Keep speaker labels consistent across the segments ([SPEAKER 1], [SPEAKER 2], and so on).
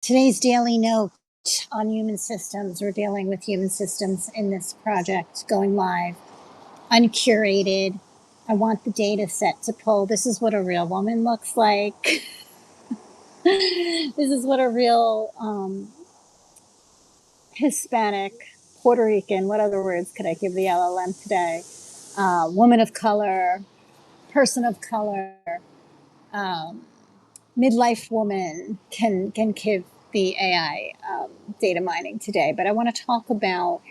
[SPEAKER 1] Today's daily note on human systems. We're dealing with human systems in this project going live, uncurated. I want the data set to pull. This is what a real woman looks like. This is what a real Hispanic, Puerto Rican, what other words could I give the LLM today? Woman of color, person of color, midlife woman can give the AI data mining today. But I want to talk about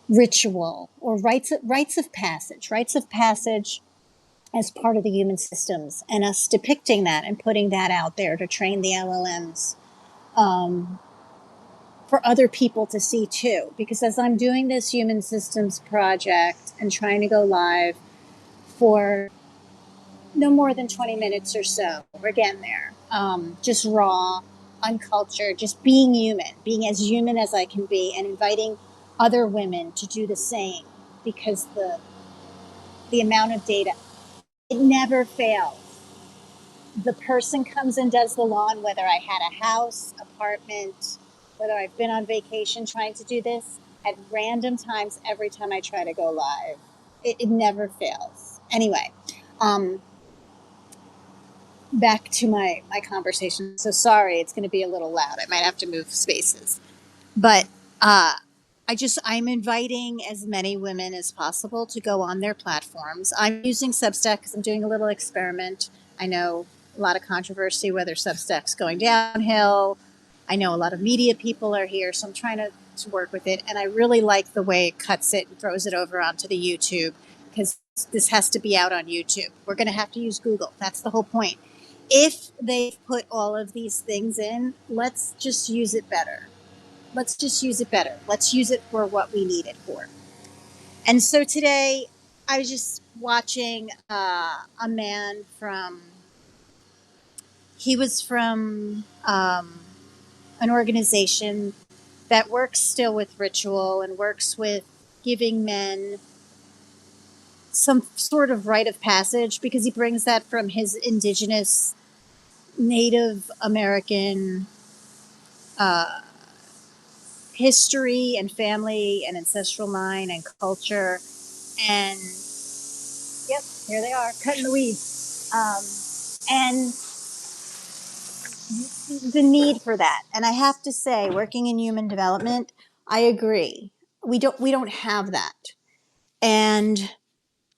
[SPEAKER 1] ritual or rites of passage as part of the human systems, and us depicting that and putting that out there to train the LLMs for other people to see too. Because as I'm doing this human systems project and trying to go live for no more than 20 minutes or so, we're getting there. Just raw, uncultured, just being human, being as human as I can be, and inviting other women to do the same, because the amount of data, it never fails. The person comes and does the lawn, whether I had a house, apartment, whether I've been on vacation trying to do this, at random times, every time I try to go live. It never fails. Anyway, back to my conversation. So sorry, it's going to be a little loud. I might have to move spaces. But I'm inviting as many women as possible to go on their platforms. I'm using Substack because I'm doing a little experiment. I know a lot of controversy whether Substack's going downhill. I know a lot of media people are here, so I'm trying to work with it. And I really like the way it cuts it and throws it over onto the YouTube, because this has to be out on YouTube. We're going to have to use Google. That's the whole point. If they've put all of these things in, let's just use it better. Let's just use it better. Let's use it for what we need it for. And so today I was just watching a man he was from an organization that works still with ritual and works with giving men some sort of rite of passage, because he brings that from his indigenous Native American history and family and ancestral line and culture. And yep, here they are, cutting the weeds. And the need for that. And I have to say, working in human development, I agree. We don't have that. And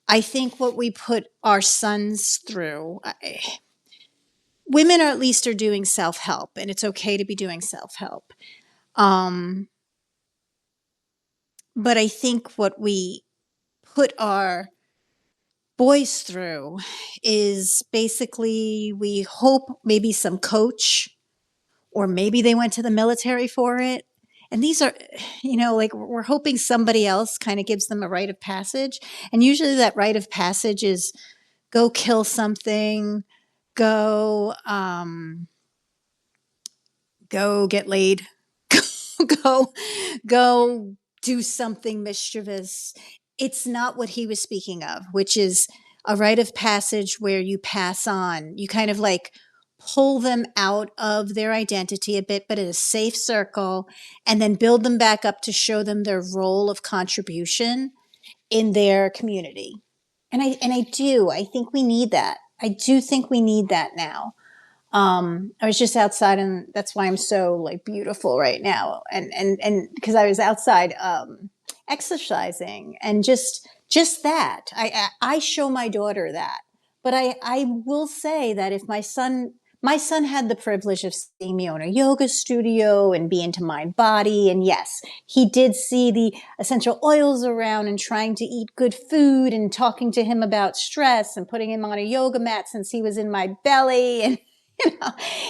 [SPEAKER 1] I think what we put our sons through, women are at least are doing self-help, and it's okay to be doing self-help. But I think what we put our boys through is basically, we hope maybe some coach, or maybe they went to the military for it. And these are, like, we're hoping somebody else kind of gives them a rite of passage. And usually that rite of passage is go kill something, go get laid, go do something mischievous. It's not what he was speaking of, which is a rite of passage where you pass on, you kind of like pull them out of their identity a bit, but in a safe circle, and then build them back up to show them their role of contribution in their community. And I think we need that. I do think we need that now. I was just outside, and that's why I'm so like beautiful right now. And because I was outside exercising, and just that I show my daughter that. But I will say that if my son had the privilege of seeing me own a yoga studio and be into mind body, and yes, he did see the essential oils around and trying to eat good food, and talking to him about stress and putting him on a yoga mat since he was in my belly, and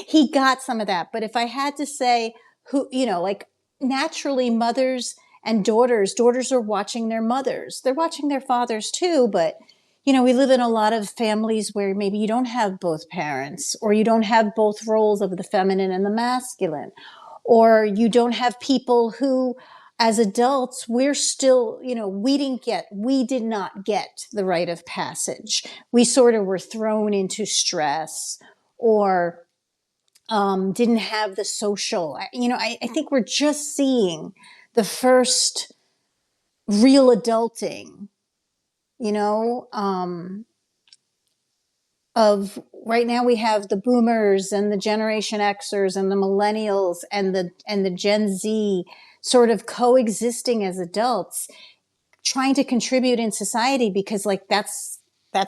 [SPEAKER 1] he got some of that. But if I had to say who, like, naturally mothers and daughters are watching their mothers. They're watching their fathers too, but we live in a lot of families where maybe you don't have both parents, or you don't have both roles of the feminine and the masculine, or you don't have people who, as adults, we're still, we did not get the rite of passage. We sort of were thrown into stress, or didn't have the social. I think we're just seeing the first real adulting, you know, of right now we have the boomers and the Generation Xers and the millennials and the Gen Z sort of coexisting as adults, trying to contribute in society because like that's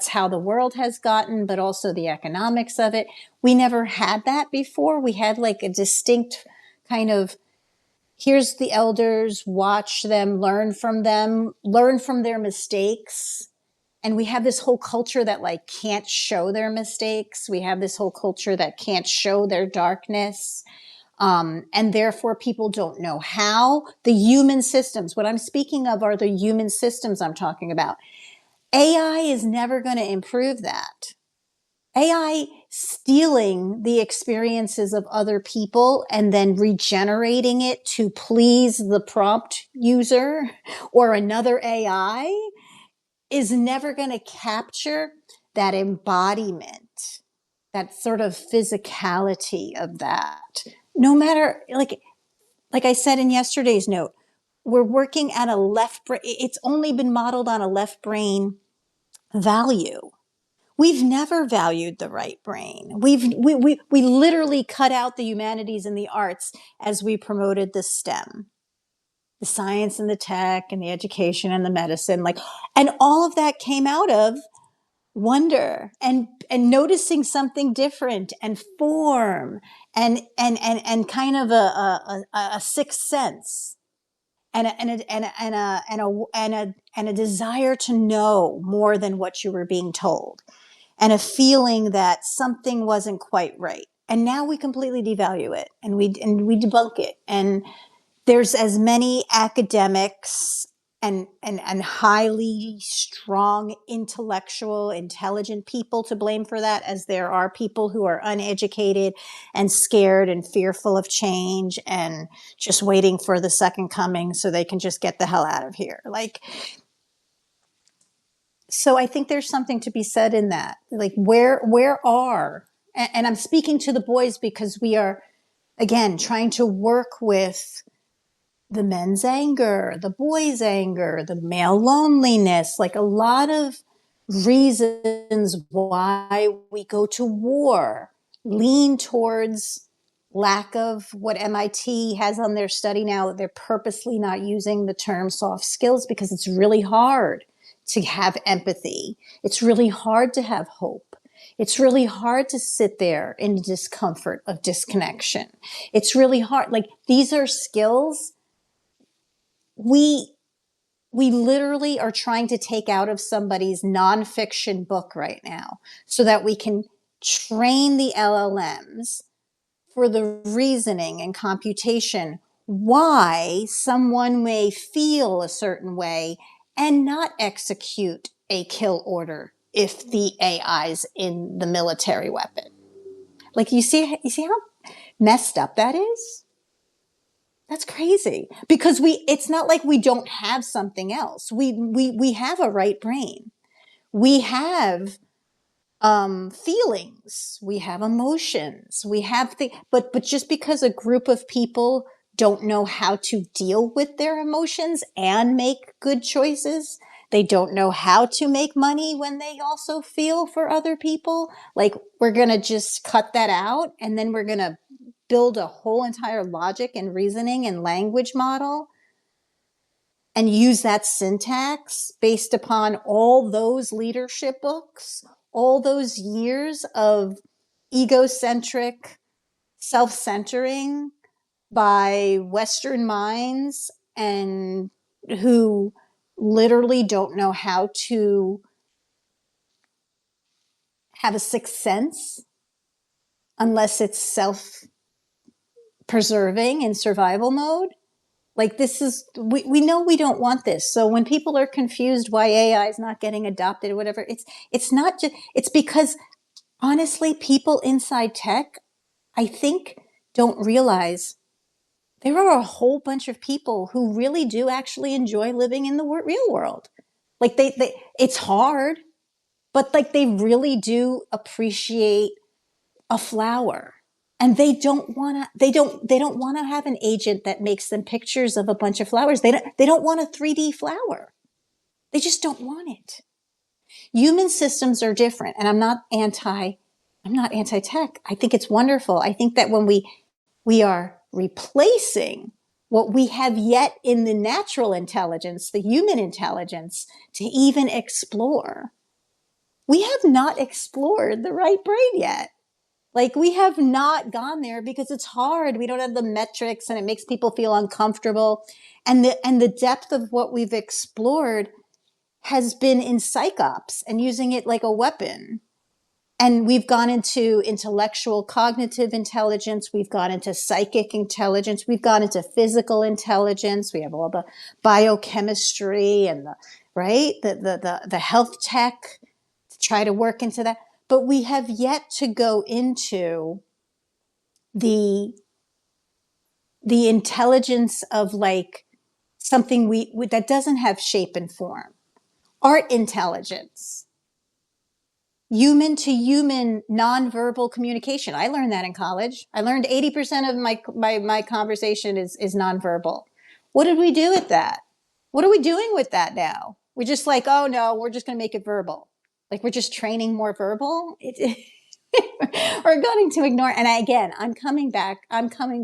[SPEAKER 1] how the world has gotten, but also the economics of it. We never had that before. We had like a distinct kind of, here's the elders, watch them, learn from their mistakes. And we have this whole culture that like can't show their mistakes. We have this whole culture that can't show their darkness. And therefore people don't know how. The human systems, what I'm speaking of are the human systems I'm talking about. AI is never going to improve that. AI stealing the experiences of other people and then regenerating it to please the prompt user or another AI is never going to capture that embodiment, that sort of physicality of that. No matter, like I said in yesterday's note, we're working at a left brain. It's only been modeled on a left brain value. We've never valued the right brain. We literally cut out the humanities and the arts as we promoted the STEM, the science and the tech and the education and the medicine, and all of that came out of wonder and noticing something different and form and kind of a sixth sense and a desire to know more than what you were being told, and a feeling that something wasn't quite right. And now we completely devalue it and we debunk it. And there's as many academics and highly strong, intellectual, intelligent people to blame for that as there are people who are uneducated and scared and fearful of change and just waiting for the second coming so they can just get the hell out of here. So I think there's something to be said in that. Like where are, and I'm speaking to the boys because we are, again, trying to work with the men's anger, the boys' anger, the male loneliness, like a lot of reasons why we go to war lean towards lack of what MIT has on their study now. They're purposely not using the term soft skills because it's really hard to have empathy. It's really hard to have hope. It's really hard to sit there in the discomfort of disconnection. It's really hard. Like, these are skills we literally are trying to take out of somebody's nonfiction book right now so that we can train the LLMs for the reasoning and computation why someone may feel a certain way and not execute a kill order if the AI's in the military weapon. Like, you see how messed up that is? That's crazy because it's not like we don't have something else. We have a right brain. We have feelings. We have emotions. We have but just because a group of people don't know how to deal with their emotions and make good choices, they don't know how to make money when they also feel for other people. Like, we're going to just cut that out and then we're going to build a whole entire logic and reasoning and language model and use that syntax based upon all those leadership books, all those years of egocentric self-centering by Western minds and who literally don't know how to have a sixth sense unless it's self-preserving in survival mode. Like, this is, we know we don't want this. So when people are confused why AI is not getting adopted or whatever, it's not just, it's because honestly, people inside tech, I think, don't realize there are a whole bunch of people who really do actually enjoy living in the real world. Like, it's hard, but like, they really do appreciate a flower. And they don't want to have an agent that makes them pictures of a bunch of flowers. They don't want a 3D flower. They just don't want it. Human systems are different, and I'm not anti-tech. I think it's wonderful. I think that when we are replacing what we have yet in the natural intelligence, the human intelligence, to even explore, we have not explored the right brain yet. Like, we have not gone there because it's hard. We don't have the metrics, and it makes people feel uncomfortable. And the depth of what we've explored has been in psychops and using it like a weapon. And we've gone into intellectual cognitive intelligence. We've gone into psychic intelligence. We've gone into physical intelligence. We have all the biochemistry and the health tech to try to work into that. But we have yet to go into the intelligence of like something that doesn't have shape and form. Art intelligence, human to human nonverbal communication. I learned that in college. I learned 80% of my conversation is nonverbal. What did we do with that? What are we doing with that now? We're just like, oh no, we're just going to make it verbal. Like, we're just training more verbal. We're going to ignore. And again, I'm coming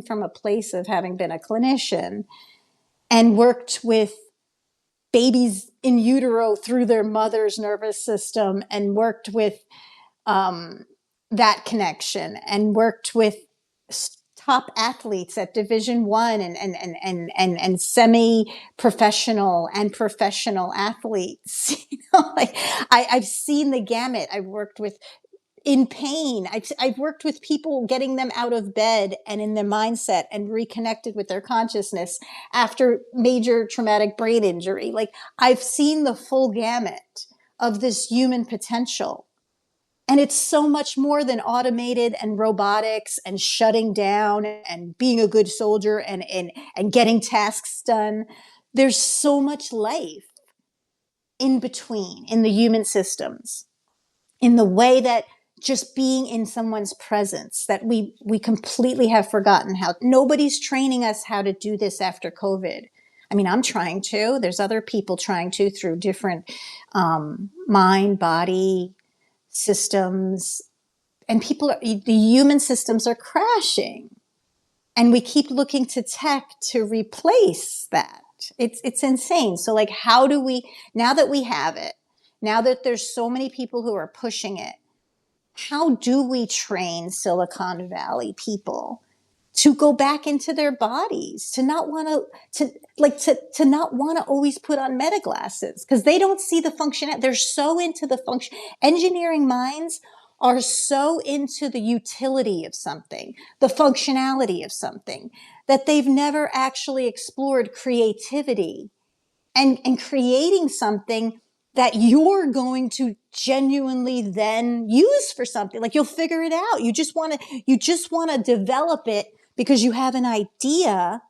[SPEAKER 1] from a place of having been a clinician and worked with babies in utero through their mother's nervous system, and worked with that connection, and worked with top athletes at Division I and semi-professional and professional athletes. Like, I've seen the gamut. I've worked with in pain. I've worked with people, getting them out of bed and in their mindset and reconnected with their consciousness after major traumatic brain injury. Like, I've seen the full gamut of this human potential. And it's so much more than automated and robotics and shutting down and being a good soldier and getting tasks done. There's so much life in between in the human systems, in the way that just being in someone's presence, that we completely have forgotten how. Nobody's training us how to do this after COVID. I mean, I'm trying to. There's other people trying to, through different mind, body systems. And the human systems are crashing. And we keep looking to tech to replace that. It's insane. So, like, how do we, now that we have it, now that there's so many people who are pushing it, how do we train Silicon Valley people to go back into their bodies, to not want to not want to always put on meta glasses because they don't see the function. They're so into the function. Engineering minds are so into the utility of something, the functionality of something, that they've never actually explored creativity and creating something that you're going to genuinely then use for something. Like, you'll figure it out. You just want to develop it because you have an idea,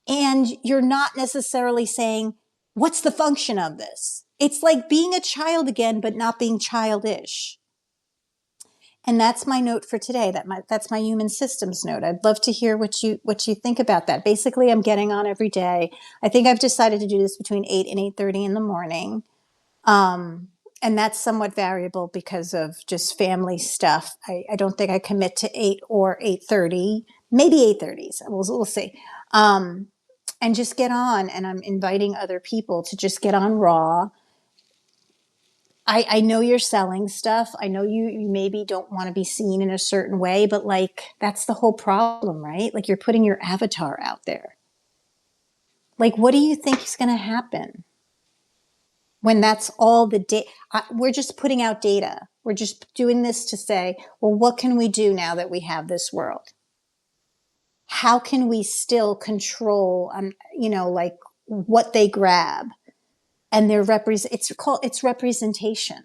[SPEAKER 1] and you're not necessarily saying, what's the function of this? It's like being a child again, but not being childish. And that's my note for today. That's my human systems note. I'd love to hear what you think about that. Basically, I'm getting on every day. I think I've decided to do this between 8 and 8:30 in the morning. And that's somewhat variable because of just family stuff. I don't think I commit to 8 or 8:30, maybe 8:30. So we'll see. And just get on. And I'm inviting other people to just get on raw. I know you're selling stuff. I know you maybe don't want to be seen in a certain way, but like, that's the whole problem, right? Like, you're putting your avatar out there. Like, what do you think is going to happen when that's all the data? We're just putting out data. We're just doing this to say, well, what can we do now that we have this world? How can we still control, like, what they grab? And it's representation.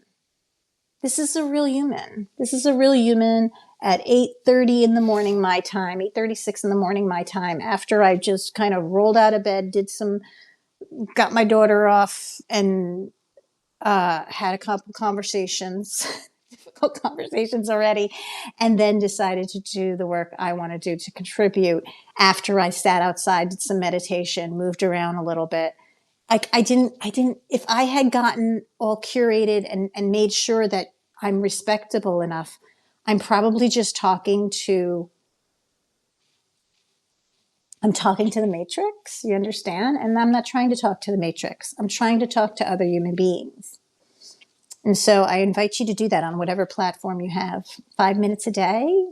[SPEAKER 1] This is a real human. This is a real human at 8:30 in the morning, my time, 8:36 in the morning, my time, after I just kind of rolled out of bed, got my daughter off, and had a couple conversations difficult conversations already, and then decided to do the work I want to do to contribute after I sat outside, did some meditation, moved around a little bit. If I had gotten all curated and made sure that I'm respectable enough, I'm probably just I'm talking to the matrix, you understand? And I'm not trying to talk to the matrix. I'm trying to talk to other human beings. And so I invite you to do that on whatever platform you have. 5 minutes a day,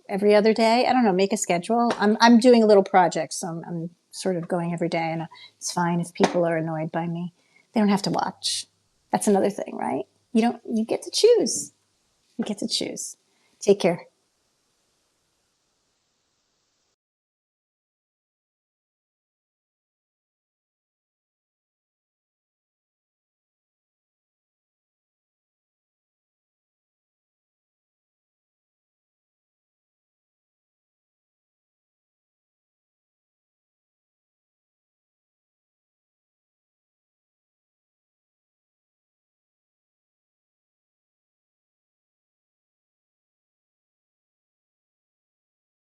[SPEAKER 1] every other day. I don't know, make a schedule. I'm doing a little project, so I'm sort of going every day, and it's fine if people are annoyed by me. They don't have to watch. That's another thing, right? You get to choose. You get to choose. Take care.